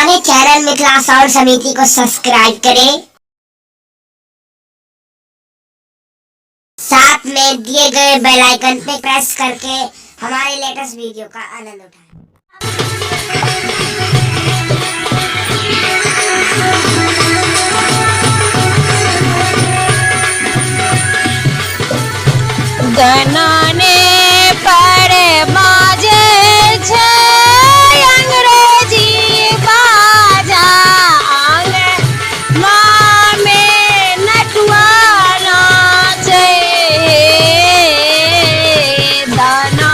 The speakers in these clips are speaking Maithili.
हमारे चैनल मिथिला साउंड समिति को सब्सक्राइब करें, साथ में दिए गए बेल आइकन पे प्रेस करके हमारे लेटेस्ट वीडियो का आनंद उठाएं। गनाने पर बाजे छे अंग्रेजी बाजा, आंगना में नटुआ नाचे। दाना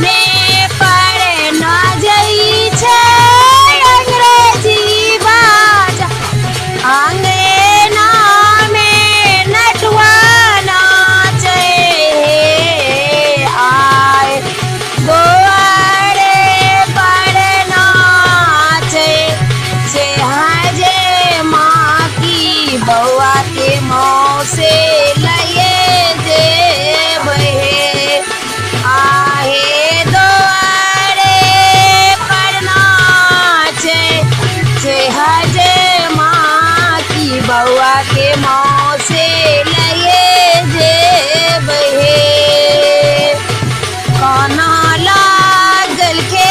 में पर नाचई छे अंग्रेजी बाजा, आंगना में नटुआ नाचे। आए दुआरे पर नाचे छे हजे माँ की बउआ के मुँह से लये देबहे। आहे दुआरे पर नाचे छे हजे माँ की बउआ के मुँह से लये देबहे। काना लागल के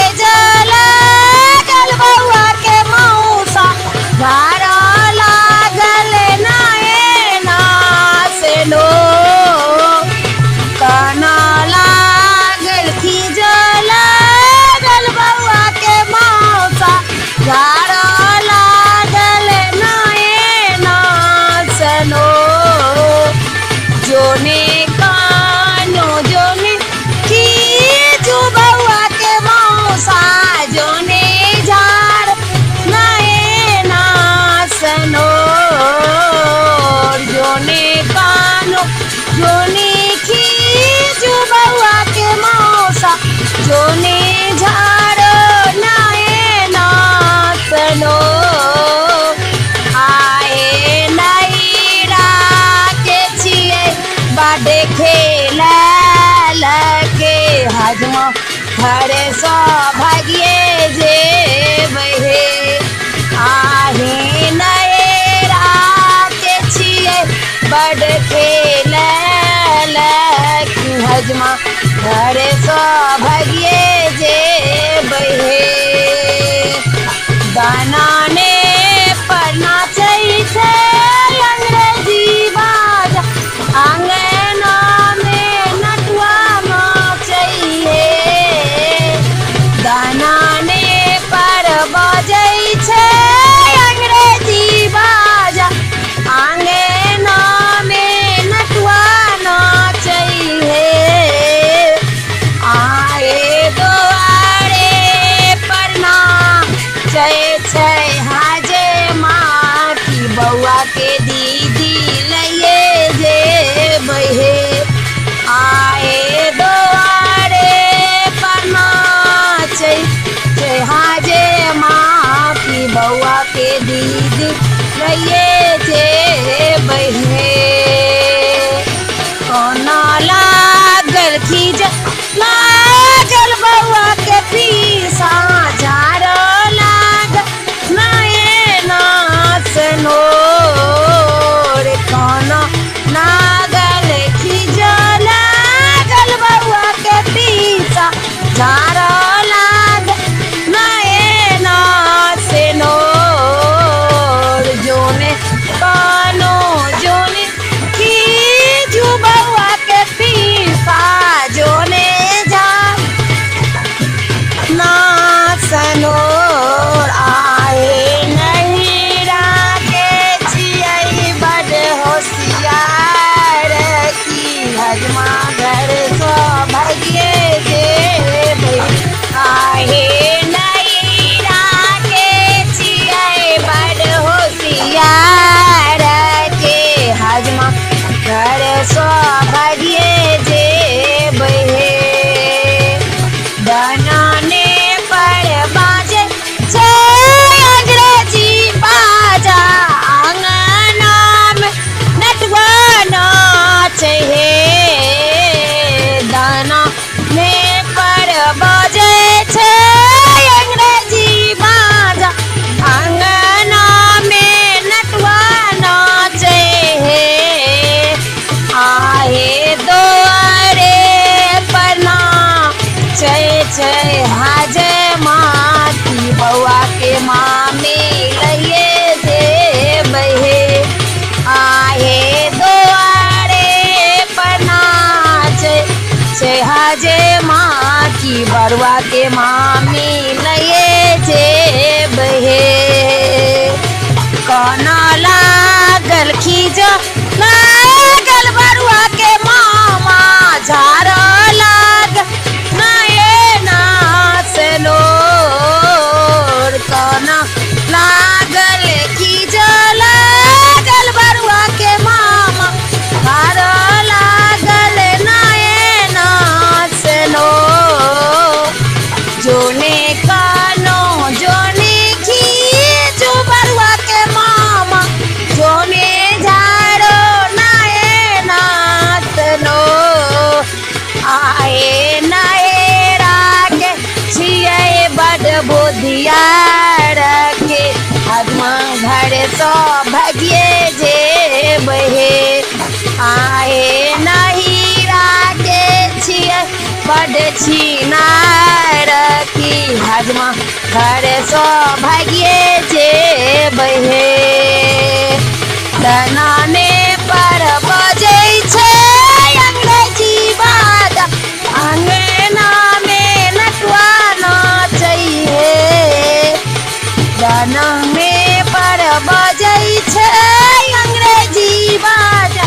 लागल बउआ के मौसा, धारा लागल नाए नास लो। काना लागल की लागल बउआ के मौसा, धारा लागल नाए नास लो। जोने कानो जोने की जो बउआ के मौसा, जोने झाड़ नाए नासनो। जोने कानो जोने की जो बउआ के मौसा, जोने झाड़ नाए नासनो। आए नैरा के छिए बाडे खेला लगे, हजमा घरे सौभाग्ये जेबहे। आहे नैरा के छिए बड खेला लगे, हजमा घरे सौभाग्ये जेबहे। दानाने पर नाचै छे अंग्रेजी बाजा, आंगना में नटुआ नाचै हे। दानाने पर बजै छे अंग्रेजी बाजा, आंगना में नटुआ नाचै हे। आए दुआरे पर नाचै छे हाजे माँ की बउआ के दीदी लये जेबहे। आए दुआरे पर नाचै छे हाजे माँ की बउआ के दीदी लये जेबहे। कोना लागल खीज लागल बउआ के पीसा, झाड़ लागल मामी लइए जे बहे आहे दुआरे पर नाचे से हाजे माँ की बरुआ के मामी लइए जे बहे कोना लागल खींच लागल बरुआ के मामा झारो लाग नए नाच लोर कोना लागल खींच लागल बरुआ के मामा झारो लागल नए नाच लो जोने कानो जोने खींचो बरुआ के मामा जोने झाड़ो नए नाच लो आए नए रागे छिए बड़ बोधिया रखे आत्मा घर सो भगिए जे बहे आए नहीं रागे छिए बड़ छीना रखी हजमा घर सो भागिए जे बहे दनाने पर बजे छे अंग्रेजी बाज अंगना में नटवा नाचइहे दनाने पर बजे छे अंग्रेजी बाज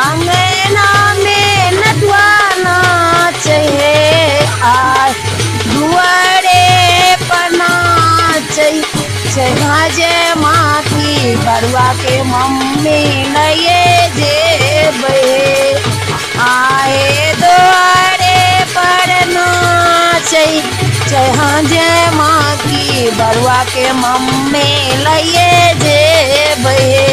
अंगना में नटवा नाचइहे आ दुआरे पर नाचइ छे माँ की बरुआ के मम्मी लइए जे बहे आए दुआरे पर नाचइ छे माँ की बरुआ के मम्मी लइए जे बहे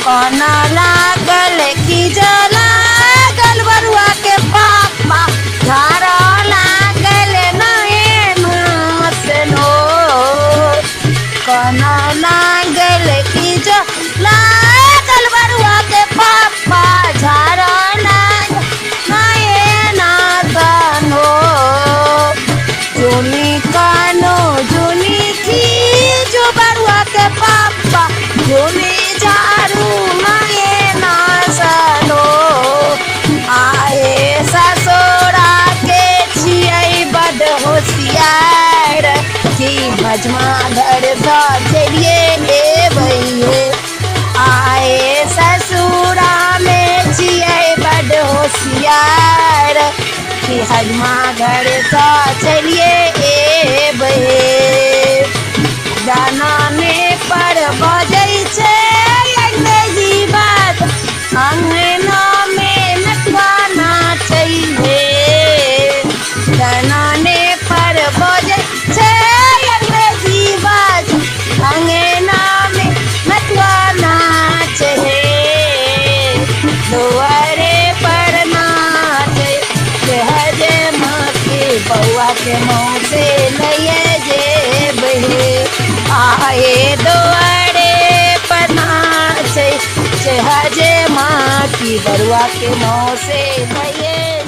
कोना लागल की लागल बरुआ के पापा झारा लागल नए नाच लो कोना लागल की लागल बरुआ के पापा झारा लागल नए नाच लो जोनी कानो जोनी की जो बरुआ के पापा जोनी झारू नए नाच लो आए ससुरा के छिए बड़ होशियार की भजमा घर सा चलिए ले बइहे आए ससुरा में छिए बड़ होशियार की हजमा घर सा चलिए ए बहे दानाने पर बजै छे अंग्रेजी बात अंगना में नटवा नाचइहे दानाने पर बजै छे अंग्रेजी बात अंगना में नटवा नाचहे दुआरे पर नाचे हजे माँ के बउआ के मुँह से लइए जे बहे आए दुआरे पर नाचे हजे माँ की बरुआ के मुँह से लइए